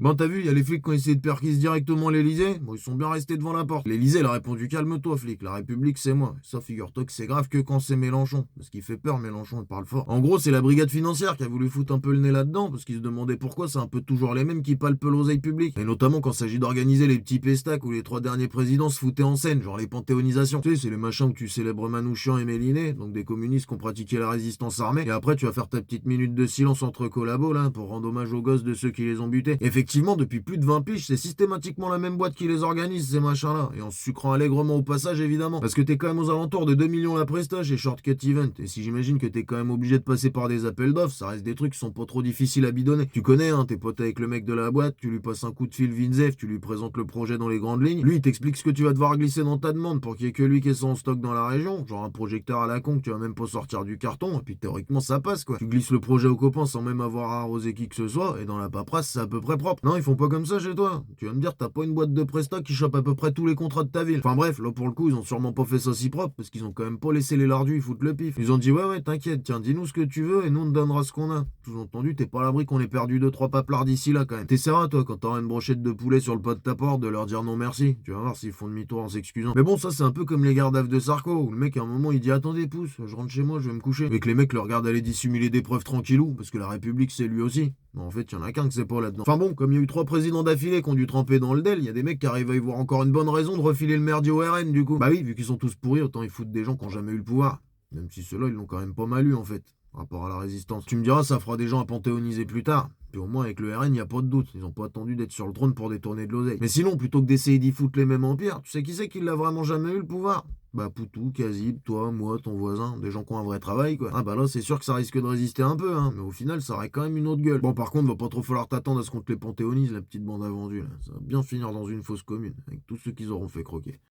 Bon, t'as vu, il y a les flics qui ont essayé de perquise directement l'Elysée. Bon, ils sont bien restés devant la porte. L'Elysée, elle a répondu calme-toi, flic. La République, c'est moi. Ça, figure-toi que c'est grave que quand c'est Mélenchon. Parce qu'il fait peur, Mélenchon, il parle fort. En gros, c'est la brigade financière qui a voulu foutre un peu le nez là-dedans. Parce qu'ils se demandaient pourquoi c'est un peu toujours les mêmes qui palpent l'oseille publique. Et notamment quand il s'agit d'organiser les petits pestacs où les 3 derniers présidents se foutaient en scène, genre les panthéonisations. Tu sais, c'est les machins où tu célèbres Manouchian et Méliné, donc des communistes qui ont pratiqué la résistance armée. Et après, tu vas faire ta petite minute de silence entre collabos, là, pour rendre hommage aux gosses de ceux qui les ont butés. Effectivement, depuis plus de 20 piges, c'est systématiquement la même boîte qui les organise, ces machins-là. Et en se sucrant allègrement au passage, évidemment. Parce que t'es quand même aux alentours de 2 millions la presta chez Shortcut Event. Et si j'imagine que t'es quand même obligé de passer par des appels d'offres, ça reste des trucs qui sont pas trop difficiles à bidonner. Tu connais, hein, t'es potes avec le mec de la boîte, tu lui passes un coup de fil Vinzef, tu lui présentes le projet dans les grandes lignes. Lui, il t'explique ce que tu vas devoir glisser dans ta demande pour qu'il y ait que lui qui ait ça en stock dans la région. Genre un projecteur à la con que tu vas même pas sortir du carton. Et puis théoriquement, ça passe, quoi. Tu glisses le projet aux copains sans même avoir à arroser qui que ce soit. Et dans la paperasse, c'est à peu près propre. Non, ils font pas comme ça chez toi. Tu vas me dire, t'as pas une boîte de presta qui chope à peu près tous les contrats de ta ville. Enfin bref, là pour le coup, ils ont sûrement pas fait ça si propre, parce qu'ils ont quand même pas laissé les lardus, ils foutent le pif. Ils ont dit, ouais, t'inquiète, tiens, dis-nous ce que tu veux et nous on te donnera ce qu'on a. Sous-entendu, t'es pas à l'abri qu'on ait perdu 2-3 paplards d'ici là quand même. T'essaieras, toi, quand t'auras une brochette de poulet sur le pas de ta porte, de leur dire non merci. Tu vas voir s'ils font demi-tour en s'excusant. Mais bon, ça c'est un peu comme les gardes de Sarko, où le mec à un moment il dit, attendez, pousse, je rentre chez moi, je vais me coucher. Et que les mecs le regardent aller dissimuler des preuves tranquillou, parce que la République c'est lui aussi. Bon, en fait, y en a qu'un que c'est pas là-dedans. Enfin bon, comme il y a eu 3 présidents d'affilée qui ont dû tremper dans le DEL, il y a des mecs qui arrivent à y voir encore une bonne raison de refiler le merdier au RN du coup. Bah oui, vu qu'ils sont tous pourris, autant ils foutent des gens qui ont jamais eu le pouvoir. Même si ceux-là, ils l'ont quand même pas mal eu en fait, rapport à la résistance. Tu me diras, ça fera des gens à panthéoniser plus tard. Puis au moins avec le RN, y a pas de doute. Ils ont pas attendu d'être sur le trône pour détourner de l'oseille. Mais sinon, plutôt que d'essayer d'y foutre les mêmes empires, tu sais qui c'est qui l'a vraiment jamais eu le pouvoir? Bah Poutou, Kazib, toi, moi, ton voisin, des gens qui ont un vrai travail quoi. Ah bah là c'est sûr que ça risque de résister un peu hein, mais au final ça aurait quand même une autre gueule. Bon par contre va pas trop falloir t'attendre à ce qu'on te les panthéonise la petite bande à vendus là. Ça va bien finir dans une fosse commune, avec tous ceux qu'ils auront fait croquer.